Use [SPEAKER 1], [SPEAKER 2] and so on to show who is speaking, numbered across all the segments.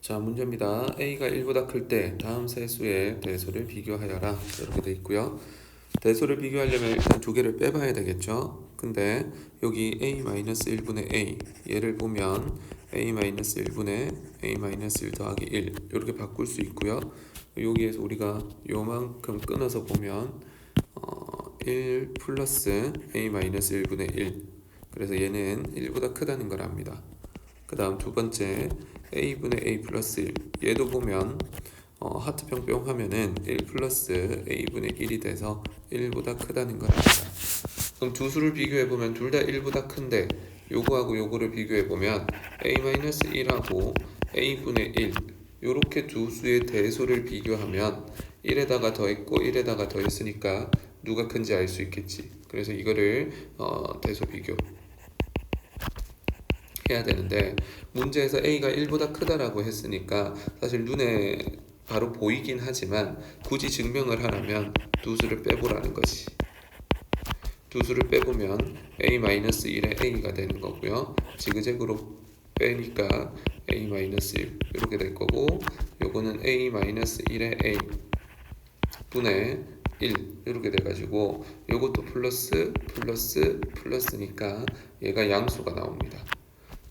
[SPEAKER 1] 자, 문제입니다. a가 1보다 클 때 다음 세 수의 대소를 비교하여라. 이렇게 돼 있고요. 대소를 비교하려면 일단 두 개를 빼봐야 되겠죠. 근데 여기 a-1분의 a 얘를 보면 a-1분의 a-1 더하기 1 이렇게 바꿀 수 있고요. 여기에서 우리가 요만큼 끊어서 보면 1 플러스 a-1분의 1 그래서 얘는 1보다 크다는 걸 압니다. 그 다음 두 번째 a분의 a 플러스 1 얘도 보면 하트 뿅뿅 하면은 1 플러스 a분의 1이 돼서 1보다 크다는 걸 압니다. 그럼 두 수를 비교해보면 둘 다 1보다 큰데 요거하고 요거를 비교해보면 a-1하고 a분의 1 요렇게 두 수의 대소를 비교하면 1에다가 더했고 1에다가 더했으니까 누가 큰지 알 수 있겠지. 그래서 이거를 대소 비교 해야 되는데 문제에서 a가 1보다 크다라고 했으니까 사실 눈에 바로 보이긴 하지만 굳이 증명을 하려면 두 수를 빼보라는 거지. 두 수를 빼보면 a-1의 a가 되는 거고요. 지그재그로 빼니까 a-1 이렇게 될 거고 요거는 a-1의 a 분의 1 이렇게 돼가지고 요것도 플러스 플러스 플러스니까 얘가 양수가 나옵니다.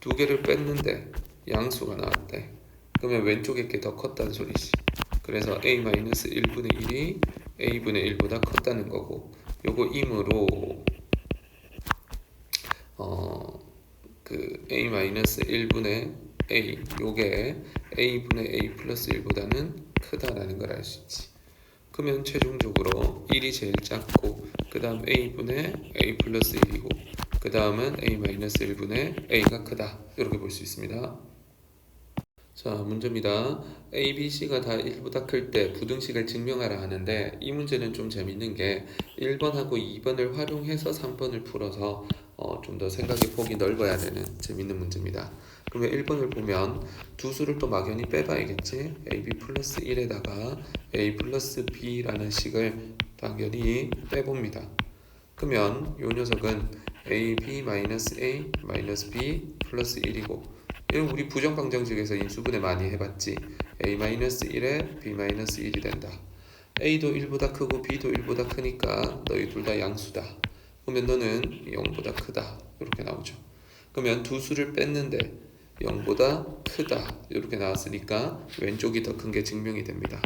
[SPEAKER 1] 두 개를 뺐는데 양수가 나왔대. 그러면 왼쪽에 게 더 컸다는 소리지. 그래서 a-1분의 1이 a분의 1보다 컸다는 거고 요거 임으로 그 a-1분의 a 요게 a분의 a 플러스 1보다는 크다라는 걸 알 수 있지. 그러면 최종적으로 1이 제일 작고 그 다음 a분의 a 플러스 1이고 그 다음은 a-1분의 a가 크다 이렇게 볼 수 있습니다. 자, 문제입니다. a, b, c가 다 1보다 클 때 부등식을 증명하라 하는데 이 문제는 좀 재밌는 게 1번하고 2번을 활용해서 3번을 풀어서 좀 더 생각의 폭이 넓어야 되는 재밌는 문제입니다. 그러면 1번을 보면 두 수를 또 막연히 빼봐야겠지. ab 플러스 1에다가 a 플러스 b라는 식을 당연히 빼봅니다. 그러면 이 녀석은 ab 마이너스 a 마이너스 b 플러스 1이고 이건 우리 부정방정식에서 인수분해 많이 해봤지. a-1에 b-1이 된다. a도 1보다 크고 b도 1보다 크니까 너희 둘 다 양수다. 그러면 너는 0보다 크다. 이렇게 나오죠. 그러면 두 수를 뺐는데 0보다 크다. 이렇게 나왔으니까 왼쪽이 더 큰 게 증명이 됩니다.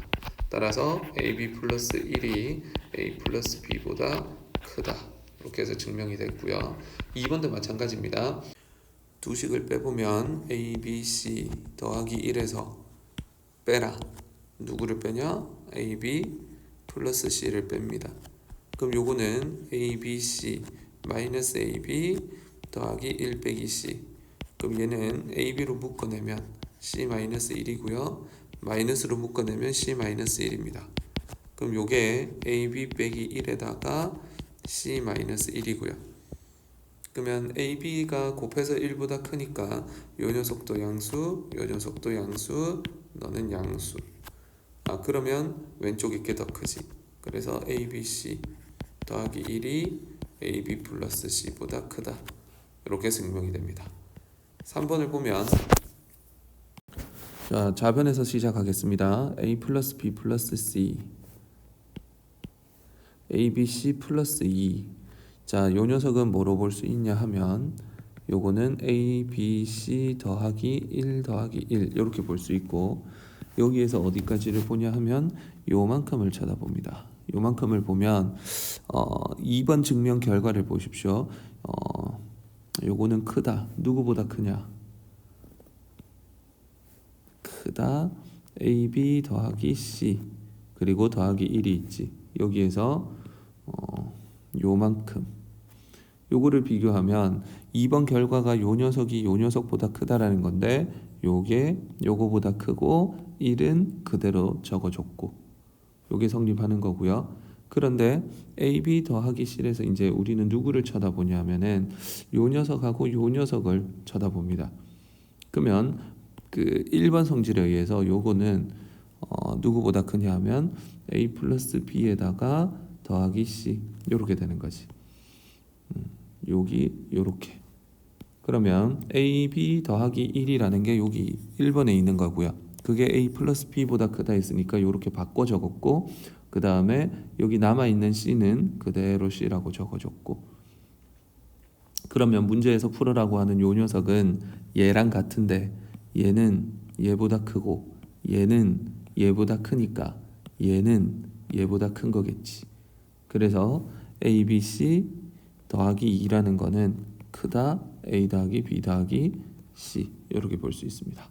[SPEAKER 1] 따라서 ab 플러스 1이 a 플러스 b보다 크다. 이렇게 해서 증명이 됐고요. 2번도 마찬가지입니다. 두 식을 빼보면 a, b, c 더하기 1에서 빼라. 누구를 빼냐? a, b 플러스 c를 뺍니다. 그럼 요거는 a, b, c 마이너스 a, b 더하기 1 빼기 c. 그럼 얘는 a, b로 묶어내면 c 마이너스 1이고요. 마이너스로 묶어내면 c 마이너스 1입니다. 그럼 요게 a, b 빼기 1에다가 c 마이너스 1이고요. 그러면 AB가 곱해서 1보다 크니까 요 녀석도 양수, 요 녀석도 양수, 너는 양수. 그러면 왼쪽이 게 더 크지. 그래서 ABC 더하기 1이 AB 플러스 C보다 크다. 이렇게 증명이 됩니다. 3번을 보면 자, 좌변에서 시작하겠습니다. A 플러스 B 플러스 C ABC 플러스 2 자, 요 녀석은 뭐로 볼 수 있냐 하면 요거는 A, B, C 더하기 1 더하기 1 이렇게 볼 수 있고 여기에서 어디까지를 보냐 하면 요만큼을 쳐다봅니다. 요만큼을 보면 2번 증명 결과를 보십시오. 요거는 크다. 누구보다 크냐? 크다. A, B 더하기 C 그리고 더하기 1이 있지. 여기에서 요만큼 요거를 비교하면 2번 결과가 요 녀석이 요 녀석보다 크다라는 건데 요게 요거보다 크고 1은 그대로 적어줬고 요게 성립하는 거고요. 그런데 AB 더하기 C에서 이제 우리는 누구를 쳐다보냐 하면은 요 녀석하고 요 녀석을 쳐다봅니다. 그러면 그 1번 성질에 의해서 요거는 누구보다 크냐 하면 A 플러스 B에다가 더하기 C 요렇게 되는 거지. 여기 요렇게. 그러면 AB 더하기 1이라는 게 여기 1번에 있는 거고요. 그게 A 플러스 B보다 크다 했으니까 이렇게 바꿔 적었고, 그 다음에 여기 남아있는 C는 그대로 C라고 적어줬고, 그러면 문제에서 풀으라고 하는 요 녀석은 얘랑 같은데 얘는 얘보다 크고 얘는 얘보다 크니까 얘는 얘보다 큰 거겠지. 그래서 A, B, C 더하기 2라는 거는 크다 A 더하기 B 더하기 C, 이렇게 볼 수 있습니다.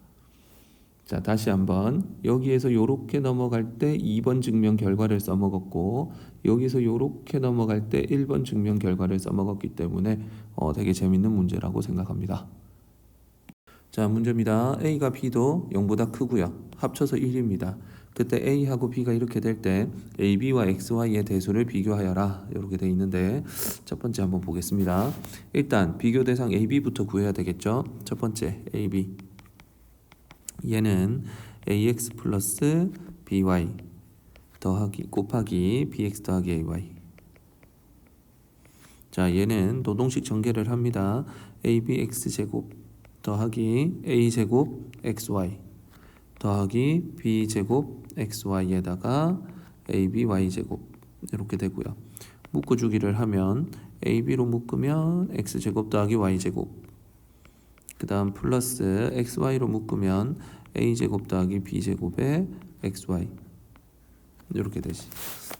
[SPEAKER 1] 자, 다시 한번 여기에서 요렇게 넘어갈 때 2번 증명 결과를 써먹었고, 여기서 요렇게 넘어갈 때 1번 증명 결과를 써먹었기 때문에 되게 재밌는 문제라고 생각합니다. 자, 문제입니다. A가 B도 0보다 크고요. 합쳐서 1입니다. 그때 A하고 B가 이렇게 될 때 AB와 XY의 대수를 비교하여라, 이렇게 돼 있는데 첫 번째 한번 보겠습니다. 일단 비교 대상 AB부터 구해야 되겠죠. 첫 번째 AB, 얘는 AX 플러스 BY 더하기 곱하기 BX 더하기 AY. 자, 얘는 노동식 전개를 합니다. ABX 제곱 더하기 A 제곱 XY 더하기 B 제곱 XY에다가 AB Y 제곱, 이렇게 되고요. 묶어주기를 하면 AB로 묶으면 X 제곱 더하기 Y 제곱, 그 다음 플러스 XY로 묶으면 A 제곱 더하기 B 제곱에 XY, 이렇게 되지.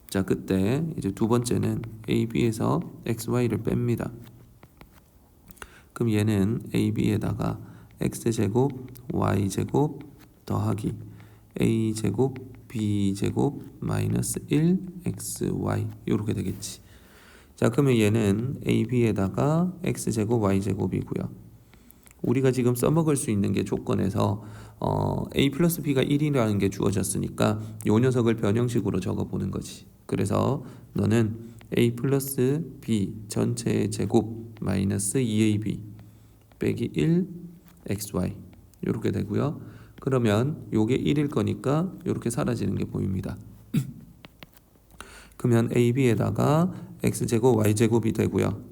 [SPEAKER 1] 자, 그때 이제 두 번째는 AB에서 XY를 뺍니다. 그럼 얘는 AB에다가 X제곱 Y제곱 더하기 A제곱 B제곱 마이너스 1 XY, 이렇게 되겠지. 자, 그러면 얘는 AB에다가 X제곱 Y제곱이고요. 우리가 지금 써먹을 수 있는 게 조건에서 A 플러스 B가 1이라는 게 주어졌으니까 요 녀석을 변형식으로 적어보는 거지. 그래서 너는 A 플러스 B 전체의 제곱 마이너스 2AB 빼기 1 XY, 이렇게 되고요. 그러면 요게 1일 거니까 이렇게 사라지는 게 보입니다. 그러면 AB에다가 X제곱 Y제곱이 되고요.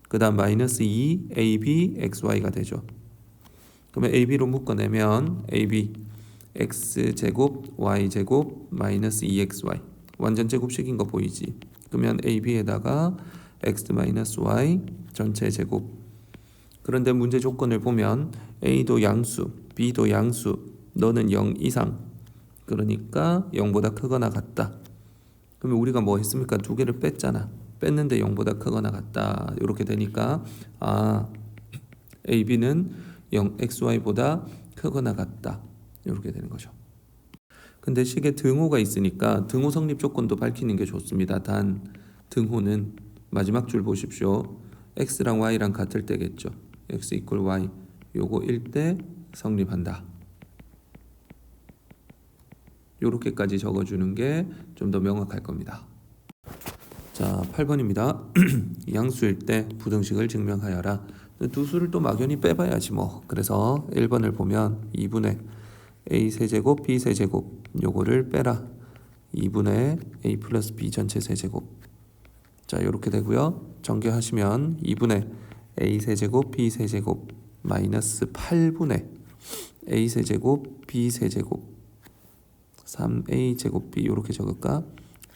[SPEAKER 1] 그 다음 마이너스 2 AB XY가 되죠. 그러면 AB로 묶어내면 AB X제곱 Y제곱 마이너스 2XY, 완전 제곱식인 거 보이지? 그러면 AB에다가 X 마이너스 Y 전체 제곱. 그런데 문제 조건을 보면 A도 양수, B도 양수, 너는 0 이상, 그러니까 0보다 크거나 같다. 그러면 우리가 뭐 했습니까? 두 개를 뺐잖아. 뺐는데 0보다 크거나 같다, 이렇게 되니까 AB는 0 XY보다 크거나 같다, 이렇게 되는 거죠. 근데 식에 등호가 있으니까 등호 성립 조건도 밝히는 게 좋습니다. 단 등호는 마지막 줄 보십시오. X랑 Y랑 같을 때겠죠. X 이퀄 Y, 요거 1대 성립한다. 요렇게까지 적어주는 게 좀 더 명확할 겁니다. 자, 8번입니다. 양수일 때 부등식을 증명하여라. 두 수를 또 막연히 빼봐야지 뭐. 그래서 1번을 보면 2분의 A 세제곱 B 세제곱, 요거를 빼라. 2분의 A 플러스 B 전체 세제곱. 자, 요렇게 되고요. 전개하시면 2분의 A 세제곱 B 세제곱 마이너스 8분의 A 세제곱 B 세제곱 3A 제곱 B, 요렇게 적을까?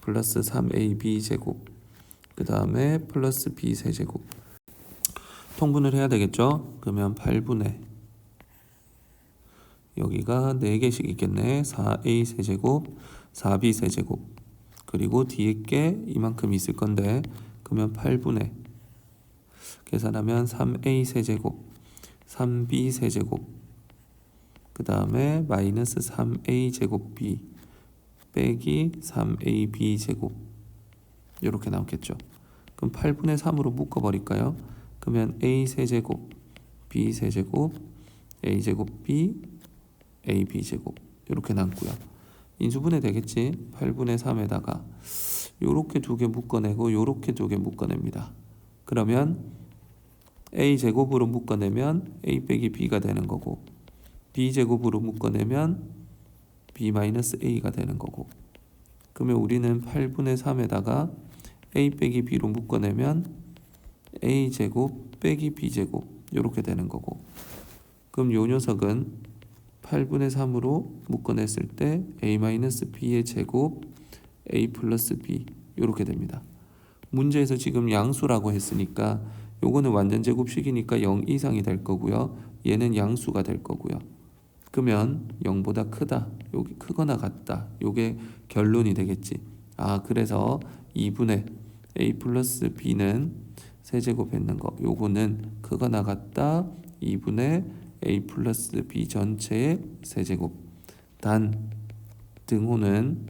[SPEAKER 1] 플러스 3AB 제곱, 그 다음에 플러스 B 세제곱. 통분을 해야 되겠죠? 그러면 8분의 여기가 4개씩 있겠네. 4A 세제곱 4B 세제곱, 그리고 뒤에 게 이만큼 있을 건데, 그러면 8분의 계산하면 3A 세제곱 3B 세제곱, 그 다음에 마이너스 3A 제곱 B 빼기 3AB 제곱, 이렇게 나오겠죠. 그럼 8분의 3으로 묶어버릴까요? 그러면 A 세제곱 B 세제곱 A 제곱 B AB 제곱, 이렇게 남고요. 인수분해 되겠지. 8분의 3에다가 요렇게 두 개 묶어내고 요렇게 두 개 묶어냅니다. 그러면 A 제곱으로 묶어내면 A 빼기 B가 되는 거고, B 제곱으로 묶어내면 B 마이너스 A가 되는 거고, 그러면 우리는 8분의 3에다가 A 빼기 B로 묶어내면 A 제곱 빼기 B 제곱, 이렇게 되는 거고, 그럼 요 녀석은 8분의 3으로 묶어냈을 때 a-b의 제곱 a 플러스 b 이렇게 됩니다. 문제에서 지금 양수라고 했으니까 요거는 완전 제곱식이니까 0 이상이 될 거고요. 얘는 양수가 될 거고요. 그러면 0보다 크다, 여기 크거나 같다, 요게 결론이 되겠지. 그래서 2분의 a 플러스 b는 세제곱 했는 거, 요거는 크거나 같다 2분의 a 플러스 b 전체의 세제곱. 단 등호는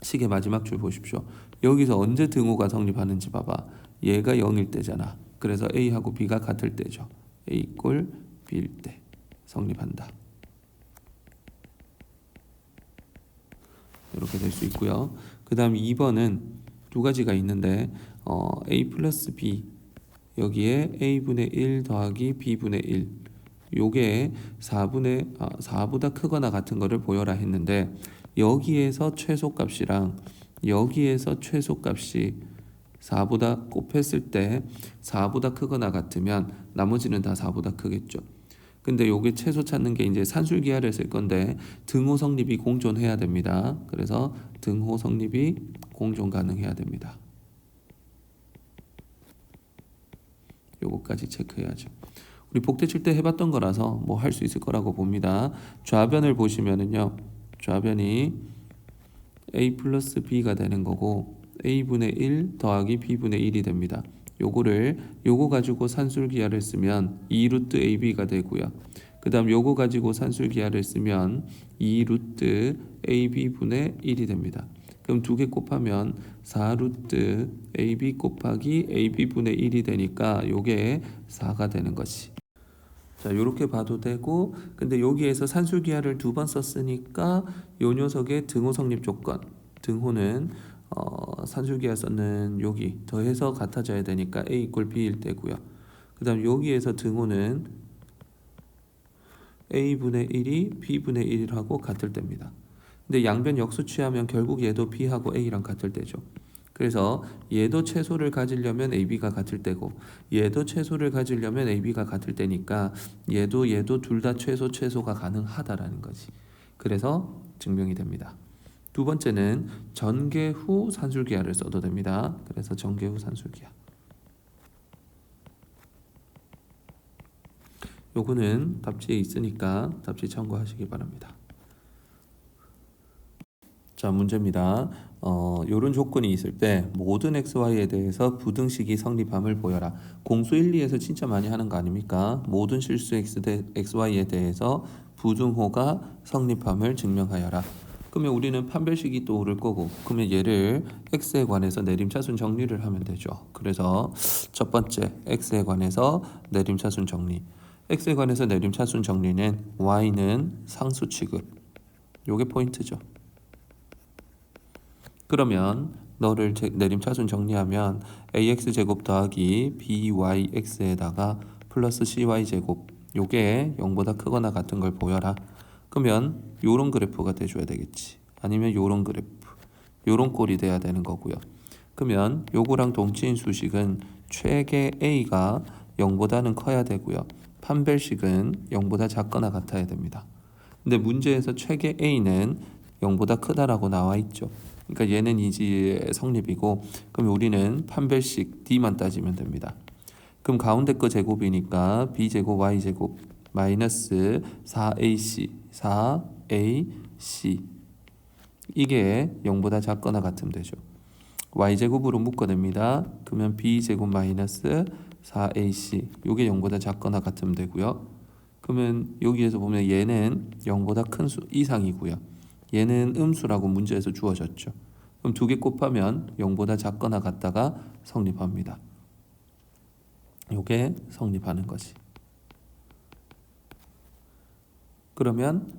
[SPEAKER 1] 식의 마지막 줄 보십시오. 여기서 언제 등호가 성립하는지 봐봐. 얘가 0일 때잖아. 그래서 a하고 b가 같을 때죠. a 꼴 b일 때 성립한다. 이렇게 될 수 있고요. 그 다음 2번은 두 가지가 있는데 a 플러스 b 여기에 a분의 1 더하기 b분의 1 요게 4보다 크거나 같은 거를 보여라 했는데 여기에서 최소값이랑 여기에서 최소값이 4보다 곱했을 때 4보다 크거나 같으면 나머지는 다 4보다 크겠죠. 근데 요게 최소 찾는 게 이제 산술기하를 쓸 건데 등호 성립이 공존해야 됩니다. 그래서 등호 성립이 공존 가능해야 됩니다. 요거까지 체크해야죠. 우리 복대 칠 때 해봤던 거라서 뭐 할 수 있을 거라고 봅니다. 좌변을 보시면은요, 좌변이 a 플러스 b가 되는 거고 a분의 1 더하기 b분의 1이 됩니다. 요거 가지고 산술기하를 쓰면 2루트 ab가 되고요. 그 다음 요거 가지고 산술기하를 쓰면 2루트 ab분의 1이 됩니다. 그럼 두 개 곱하면 4루트 ab 곱하기 ab분의 1이 되니까 요게 4가 되는 것이. 자, 요렇게 봐도 되고, 근데 여기에서 산술기하를 2번 썼으니까 요 녀석의 등호 성립 조건, 등호는 산술기하 썼는 여기 더해서 같아져야 되니까 a 이꼴 b일 때고요. 그 다음 여기에서 등호는 a분의 1이 b분의 1하고 같을 때입니다. 근데 양변 역수 취하면 결국 얘도 b하고 a랑 같을 때죠. 그래서 얘도 최소를 가지려면 ab가 같을 때고 얘도 최소를 가지려면 ab가 같을 때니까 얘도 둘 다 최소가 가능하다라는 거지. 그래서 증명이 됩니다. 두 번째는 전개 후 산술기하를 써도 됩니다. 그래서 전개 후 산술기하. 요거는 답지에 있으니까 답지 참고하시기 바랍니다. 자, 문제입니다. 요런 조건이 있을 때 모든 xy에 대해서 부등식이 성립함을 보여라. 공수 1, 2에서 진짜 많이 하는 거 아닙니까? 모든 실수 xy에 대해서 부등호가 성립함을 증명하여라. 그러면 우리는 판별식이 또 오를 거고, 그러면 얘를 x에 관해서 내림차순 정리를 하면 되죠. 그래서 첫 번째 x에 관해서 내림차순 정리. x에 관해서 내림차순 정리는 y는 상수 취급. 요게 포인트죠. 그러면 너를 내림차순 정리하면 ax제곱 더하기 byx에다가 플러스 cy제곱 요게 0보다 크거나 같은 걸 보여라. 그러면 요런 그래프가 돼줘야 되겠지. 아니면 요런 그래프, 요런 꼴이 돼야 되는 거고요. 그러면 요거랑 동치인 수식은 최계 a가 0보다는 커야 되고요. 판별식은 0보다 작거나 같아야 됩니다. 근데 문제에서 최계 a는 0보다 크다라고 나와 있죠. 그러니까 얘는 이제 성립이고, 그럼 우리는 판별식 d만 따지면 됩니다. 그럼 가운데 거 제곱이니까 b제곱 y제곱 마이너스 4ac 이게 0보다 작거나 같으면 되죠. y제곱으로 묶어냅니다. 그러면 b제곱 마이너스 4ac 요게 0보다 작거나 같으면 되고요. 그러면 여기에서 보면 얘는 0보다 큰 수 이상이고요. 얘는 음수라고 문제에서 주어졌죠. 그럼 두 개 곱하면 0보다 작거나 같다가 성립합니다. 요게 성립하는 거지. 그러면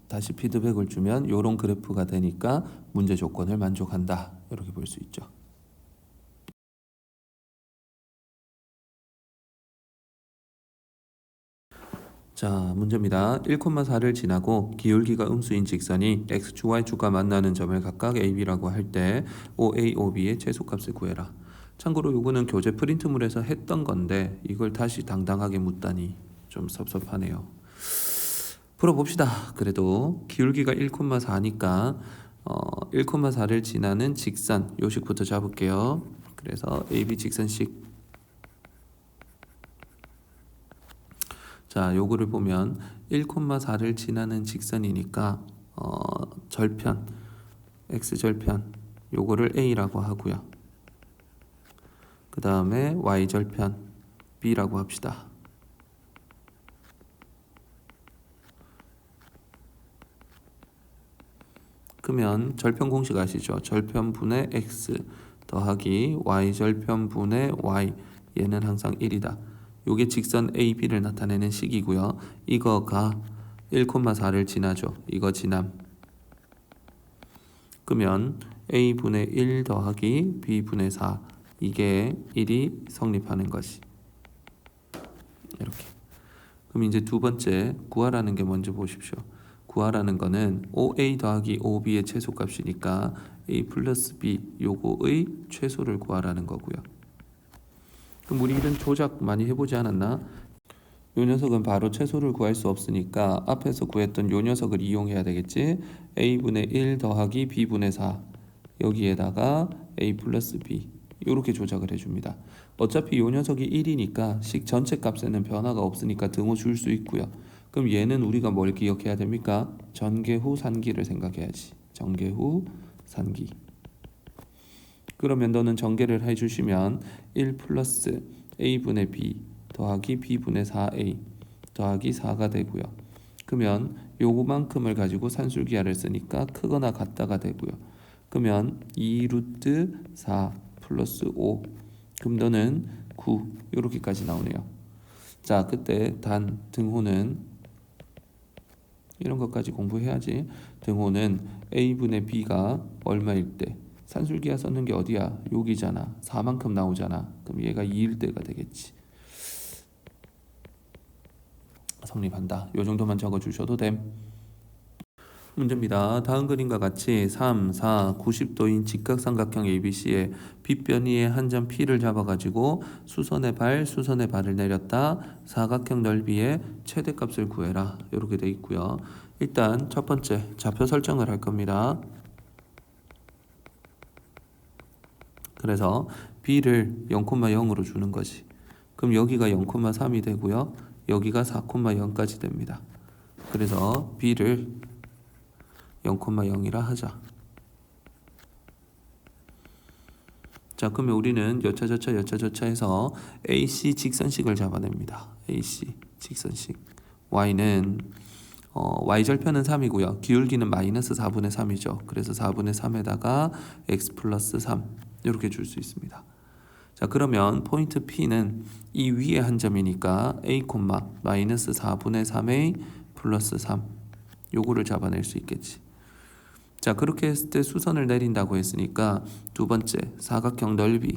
[SPEAKER 1] 다시 피드백을 주면 요런 그래프가 되니까 문제 조건을 만족한다. 이렇게 볼 수 있죠. 자, 문제입니다. 1,4를 지나고 기울기가 음수인 직선이 x축, y축과 만나는 점을 각각 ab라고 할 때 OA, OB의 최소값을 구해라. 참고로 요거는 교재 프린트물에서 했던 건데 이걸 다시 당당하게 묻다니 좀 섭섭하네요. 풀어봅시다. 그래도 기울기가 1,4니까 1,4를 지나는 직선 요식부터 잡을게요. 그래서 AB 직선식. 자, 요거를 보면 1,4를 지나는 직선이니까 절편 x절편 요거를 A라고 하고요. 그 다음에 y절편 B라고 합시다. 그러면 절편 공식 아시죠? 절편분의 x 더하기 y절편분의 y 얘는 항상 1이다. 요게 직선 AB를 나타내는 식이고요. 이거가 1,4를 지나죠. 이거 지남. 그러면 A분의 1 더하기 B분의 4 이게 1이 성립하는 것이. 이렇게. 그럼 이제 두 번째 구하라는 게 먼저 보십시오. 구하라는 거는 OA 더하기 OB의 최소값이니까 A 플러스 B 요거의 최소를 구하라는 거고요. 그럼 우리 이런 조작 많이 해보지 않았나? 요 녀석은 바로 최소를 구할 수 없으니까 앞에서 구했던 요 녀석을 이용해야 되겠지. A분의 1 더하기 B분의 4 여기에다가 A 플러스 B 이렇게 조작을 해줍니다. 어차피 요 녀석이 1이니까 식 전체 값에는 변화가 없으니까 등호 줄 수 있고요. 그럼 얘는 우리가 뭘 기억해야 됩니까? 전개 후 산기를 생각해야지. 전개 후 산기. 그러면 너는 전개를 해주시면 1 플러스 A분의 B 더하기 B분의 4A 더하기 4가 되고요. 그러면 요거만큼을 가지고 산술기하를 쓰니까 크거나 같다가 되고요. 그러면 2 루트 4 플러스 5 그럼 너는 9 이렇게까지 나오네요. 자, 그때 단 등호는 이런 것까지 공부해야지. 등호는 A분의 B가 얼마일 때 산술기하 썼는 게 어디야? 여기잖아. 4만큼 나오잖아. 그럼 얘가 2일 때가 되겠지. 성립한다. 요 정도만 적어주셔도 됨. 문제입니다. 다음 그림과 같이 3, 4, 90도인 직각삼각형 ABC의 빗변위의 한 점 P를 잡아가지고 수선의 발을 내렸다. 사각형 넓이의 최대값을 구해라. 이렇게 돼 있고요. 일단 첫 번째 좌표 설정을 할 겁니다. 그래서 B를 0,0으로 주는 거지. 그럼 여기가 0,3이 되고요. 여기가 4,0까지 됩니다. 그래서 B를 0,0이라 하자. 자, 그러면 우리는 여차저차 해서 AC 직선식을 잡아냅니다. AC 직선식. Y는 Y절편은 3이고요. 기울기는 마이너스 4분의 3이죠. 그래서 4분의 3에다가 X 플러스 3 이렇게 줄 수 있습니다. 자, 그러면 포인트 P는 이 위에 한 점이니까 A, 마이너스 4분의 3A 플러스 3 요거를 잡아낼 수 있겠지. 자, 그렇게 했을 때 수선을 내린다고 했으니까 두 번째 사각형 넓이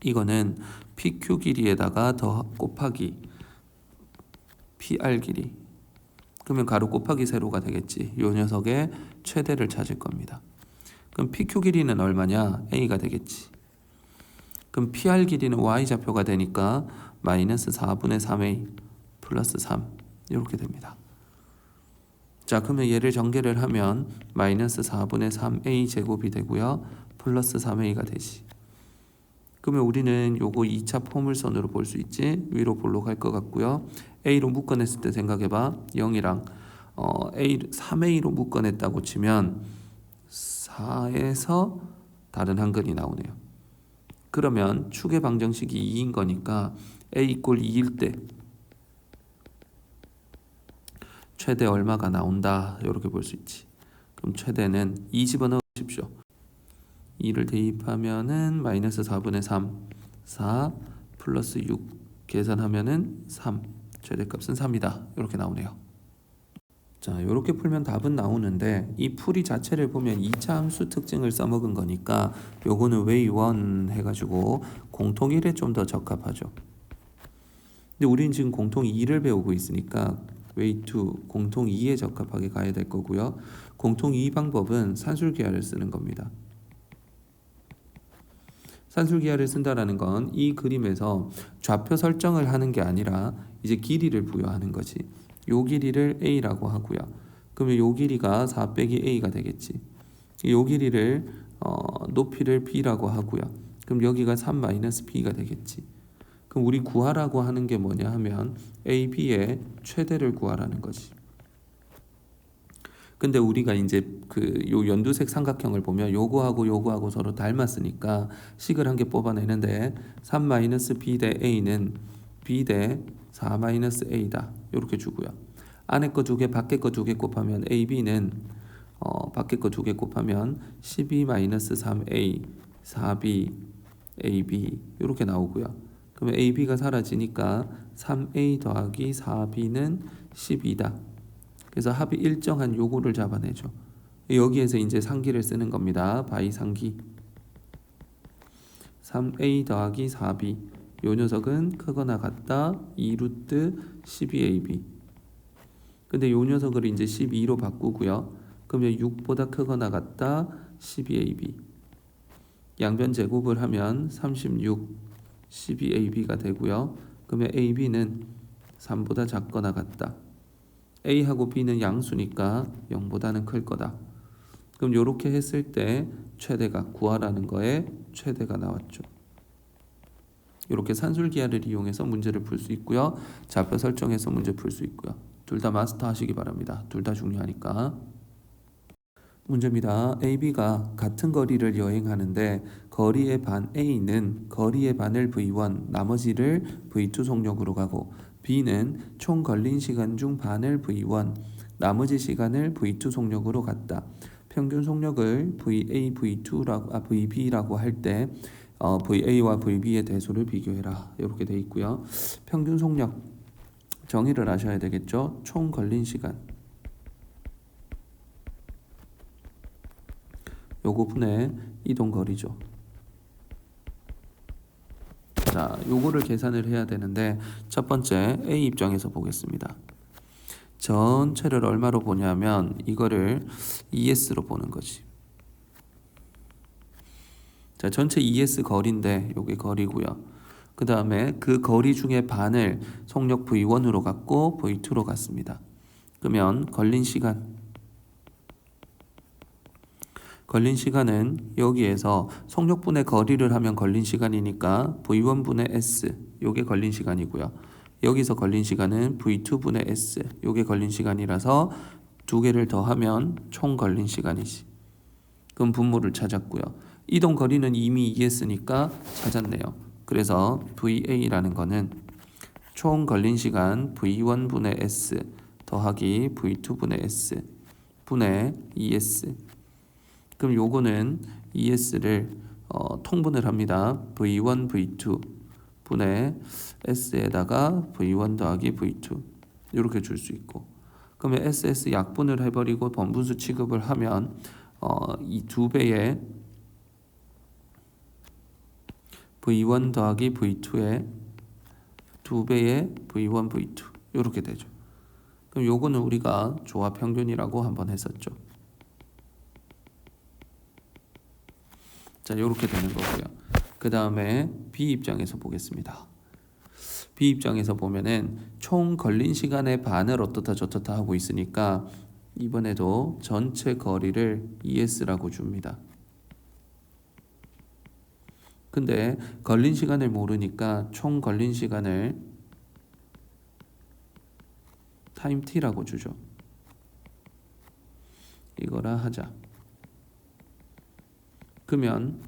[SPEAKER 1] 이거는 PQ 길이에다가 더 곱하기 PR 길이 그러면 가로 곱하기 세로가 되겠지. 요 녀석의 최대를 찾을 겁니다. 그럼 PQ 길이는 얼마냐? A가 되겠지. 그럼 PR 길이는 Y좌표가 되니까 마이너스 4분의 3A 플러스 3 이렇게 됩니다. 자, 그러면 얘를 전개를 하면 마이너스 4분의 3A 제곱이 되고요. 플러스 3A가 되지. 그러면 우리는 요거 2차 포물선으로 볼 수 있지. 위로 볼록 할 것 같고요. A로 묶어냈을 때 생각해봐. 0이랑 3A로 묶어냈다고 치면 4에서 다른 한근이 나오네요. 그러면 축의 방정식이 2인 거니까 A 이꼴 2일 때 최대 얼마가 나온다 이렇게 볼 수 있지. 그럼 최대는 2 집어넣어 주십시오. 2를 대입하면은 마이너스 4분의 3 4 플러스 6 계산하면은 3 최대값은 3이다 이렇게 나오네요. 자, 이렇게 풀면 답은 나오는데 이 풀이 자체를 보면 2차 함수 특징을 써먹은 거니까 요거는 웨이 1 해가지고 공통 1에 좀 더 적합하죠. 근데 우리는 지금 공통 2를 배우고 있으니까 웨이 2 공통 2에 적합하게 가야 될 거고요. 공통 2 방법은 산술기하를 쓰는 겁니다. 산술기하를 쓴다라는 건 이 그림에서 좌표 설정을 하는 게 아니라 이제 길이를 부여하는 거지. 요 길이를 a라고 하고요. 그러면 요 길이가 4 빼기 a가 되겠지. 요 길이를 높이를 b라고 하고요. 그럼 여기가 3 마이너스 b가 되겠지. 그럼 우리 구하라고 하는 게 뭐냐 하면 a, b의 최대를 구하라는 거지. 근데 우리가 이제 요 연두색 삼각형을 보면 요거하고 서로 닮았으니까 식을 한 개 뽑아내는데 3-b 대 a는 b 대 4-a다 이렇게 주고요. 안에 거 2개 밖에 거 2개 곱하면 ab는 밖에 거 2개 곱하면 12-3a 4b ab 이렇게 나오고요. 그러면 ab가 사라지니까 3a 더하기 4b는 12다. 그래서 합이 일정한 요구를 잡아내죠. 여기에서 이제 상기를 쓰는 겁니다. 바이 상기. 3a 더하기 4b. 요 녀석은 크거나 같다 2루트 12ab. 근데 요 녀석을 이제 12로 바꾸고요. 그러면 6보다 크거나 같다 12ab. 양변 제곱을 하면 36 12ab가 되고요. 그러면 ab는 3보다 작거나 같다. A하고 B는 양수니까 0보다는 클 거다. 그럼 이렇게 했을 때 최대가 구하라는 거에 최대가 나왔죠. 이렇게 산술기하를 이용해서 문제를 풀 수 있고요. 좌표 설정해서 문제 풀 수 있고요. 둘 다 마스터 하시기 바랍니다. 둘 다 중요하니까. 문제입니다. AB가 같은 거리를 여행하는데 거리의 반 A는 거리의 반을 V1, 나머지를 V2 속력으로 가고 B는 총 걸린 시간 중 반을 V1, 나머지 시간을 V2 속력으로 갔다. 평균 속력을 VA, VB라고 할 때 VA와 VB의 대소를 비교해라. 이렇게 돼 있고요. 평균 속력 정의를 아셔야 되겠죠. 총 걸린 시간. 요거 분의 이동 거리죠. 자, 요거를 계산을 해야 되는데 첫 번째 A 입장에서 보겠습니다. 전체를 얼마로 보냐면 이거를 ES로 보는 거지. 자, 전체 ES 거리인데 요게 거리고요. 그 다음에 그 거리 중에 반을 속력 V1으로 갔고 V2로 갔습니다. 그러면 걸린 시간은 여기에서 속력분의 거리를 하면 걸린 시간이니까 V1분의 S 요게 걸린 시간이고요. 여기서 걸린 시간은 V2분의 S 요게 걸린 시간이라서 두 개를 더하면 총 걸린 시간이지. 그럼 분모를 찾았고요. 이동 거리는 이미 ES니까 찾았네요. 그래서 VA라는 거는 총 걸린 시간 V1분의 S 더하기 V2분의 S 분의 ES. 그럼 요거는 ES를 통분을 합니다. V1, V2 분의 S에다가 V1 더하기 V2 이렇게 줄 수 있고, 그러면 SS 약분을 해버리고 번분수 취급을 하면 이 두 배의 V1 더하기 V2의 두 배의 V1, V2 이렇게 되죠. 그럼 요거는 우리가 조합 평균이라고 한번 했었죠. 자, 이렇게 되는 거고요. 그 다음에 B 입장에서 보겠습니다. B 입장에서 보면은 총 걸린 시간의 반을 어떻다 저떻다 하고 있으니까 이번에도 전체 거리를 ES라고 줍니다. 근데 걸린 시간을 모르니까 총 걸린 시간을 타임 T라고 주죠. 이거라 하자. 그러면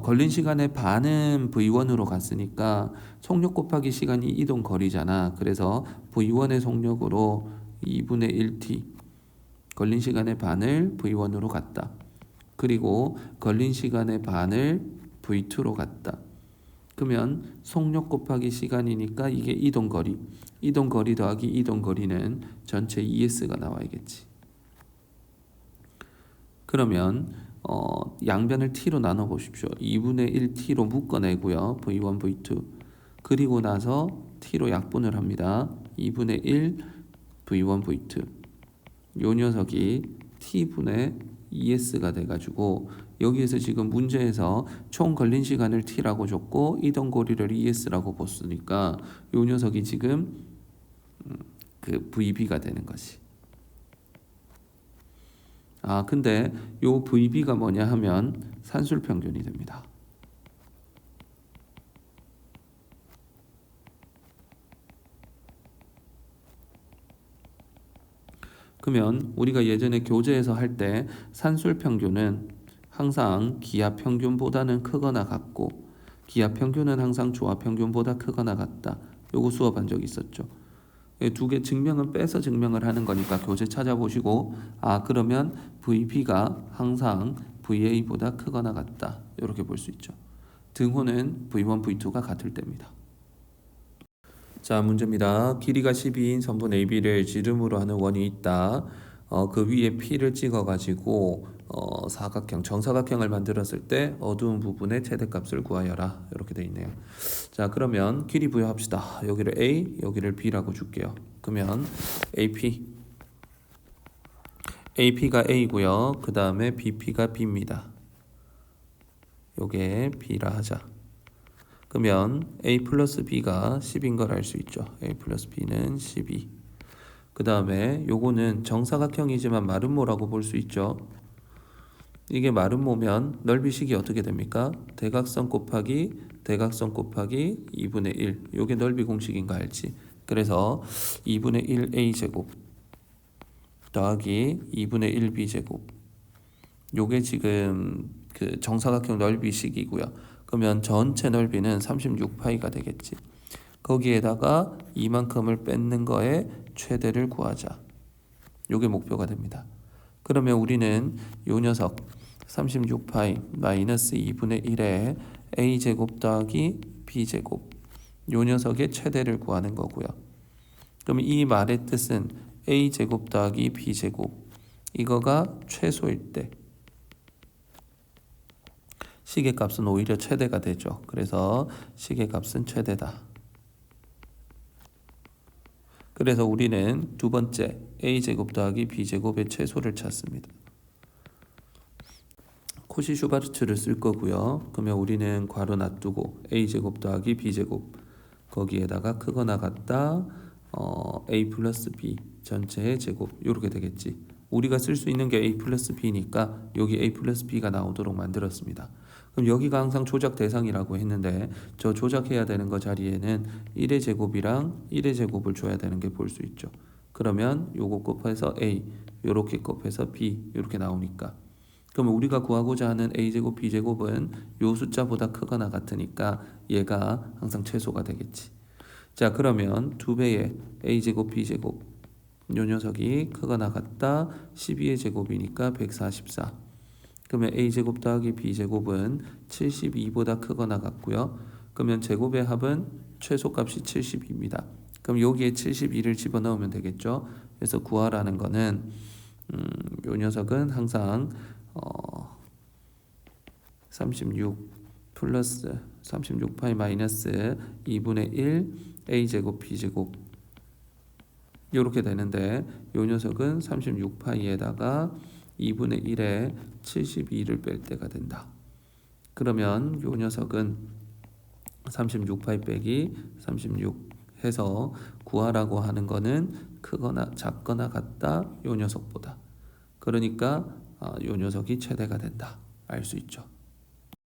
[SPEAKER 1] 걸린 시간의 반은 V1으로 갔으니까 속력 곱하기 시간이 이동 거리잖아. 그래서 V1의 속력으로 2분의 1t 걸린 시간의 반을 V1으로 갔다. 그리고 걸린 시간의 반을 V2로 갔다. 그러면 속력 곱하기 시간이니까 이게 이동 거리. 이동 거리 더하기 이동 거리는 전체 ES가 나와야겠지. 그러면 양변을 t로 나눠 보십시오. 2분의 1t로 묶어내고요. V1, V2. 그리고 나서 t로 약분을 합니다. 2분의 1 V1, V2. 요 녀석이 t분의 ES가 돼가지고 여기에서 지금 문제에서 총 걸린 시간을 t라고 줬고 이동 거리를 ES라고 봤으니까 요 녀석이 지금 그 VB가 되는 것이. 근데 요 VB가 뭐냐 하면 산술평균이 됩니다. 그러면 우리가 예전에 교재에서 할 때 산술평균은 항상 기하평균보다는 크거나 같고 기하평균은 항상 조합평균보다 크거나 같다. 요거 수업한 적 있었죠. 두 개 증명은 빼서 증명을 하는 거니까 교재 찾아보시고 그러면 VB가 항상 VA보다 크거나 같다. 이렇게 볼 수 있죠. 등호는 V1, V2가 같을 때입니다. 자, 문제입니다. 길이가 12인 선분 AB를 지름으로 하는 원이 있다. 그 위에 P를 찍어가지고 사각형, 정사각형을 만들었을 때 어두운 부분의 최대값을 구하여라. 이렇게 돼 있네요. 자, 그러면 길이 부여합시다. 여기를 A, 여기를 B라고 줄게요. 그러면 AP가 A고요. 그 다음에 BP가 B입니다. 요게 B라 하자. 그러면 A 플러스 B가 10인 걸 알 수 있죠. A 플러스 B는 12. 그 다음에 요거는 정사각형이지만 마름모라고 볼 수 있죠. 이게 마름모면 넓이식이 어떻게 됩니까? 대각선 곱하기 2분의 1. 요게 넓이 공식인 거 알지? 그래서 2분의 1 A제곱 더하기 2분의 1 B제곱. 요게 지금 그 정사각형 넓이식이고요. 그러면 전체 넓이는 36파이가 되겠지. 거기에다가 이만큼을 뺏는 거에 최대를 구하자. 요게 목표가 됩니다. 그러면 우리는 요 녀석 36파이 마이너스 2분의 1에 A제곱 더하기 B제곱 요 녀석의 최대를 구하는 거고요. 그럼 이 말의 뜻은 A제곱 더하기 B제곱 이거가 최소일 때 시계값은 오히려 최대가 되죠. 그래서 시계값은 최대다. 그래서 우리는 두 번째 A제곱 더하기 B제곱의 최소를 찾습니다. 코시-슈바르츠를 쓸 거고요. 그러면 우리는 괄호 놔두고 A제곱 더하기 B제곱 거기에다가 크거나 같다 A 플러스 B 전체의 제곱 이렇게 되겠지. 우리가 쓸 수 있는 게 A 플러스 B니까 여기 A 플러스 B가 나오도록 만들었습니다. 그럼 여기가 항상 조작 대상이라고 했는데 저 조작해야 되는 거 자리에는 1의 제곱이랑 1의 제곱을 줘야 되는 게 볼 수 있죠. 그러면 요거 곱해서 A 요렇게 곱해서 B 이렇게 나오니까 그러면 우리가 구하고자 하는 A제곱 B제곱은 요 숫자보다 크거나 같으니까 얘가 항상 최소가 되겠지. 자, 그러면 2배의 A제곱 B제곱 요 녀석이 크거나 같다 12의 제곱이니까 144. 그러면 A제곱 더하기 B제곱은 72보다 크거나 같고요. 그러면 제곱의 합은 최소값이 72입니다. 그럼 여기에 72를 집어넣으면 되겠죠. 그래서 구하라는 거는 요 녀석은 항상 36 플러스 36파이 마이너스 2분의 1 A제곱 B제곱 이렇게 되는데 요 녀석은 36파이에다가 2분의 1에 72를 뺄 때가 된다. 그러면 요 녀석은 36파이 빼기 36 해서 구하라고 하는 거는 크거나 작거나 같다 요 녀석보다. 그러니까 요 녀석이 최대가 된다. 알 수 있죠.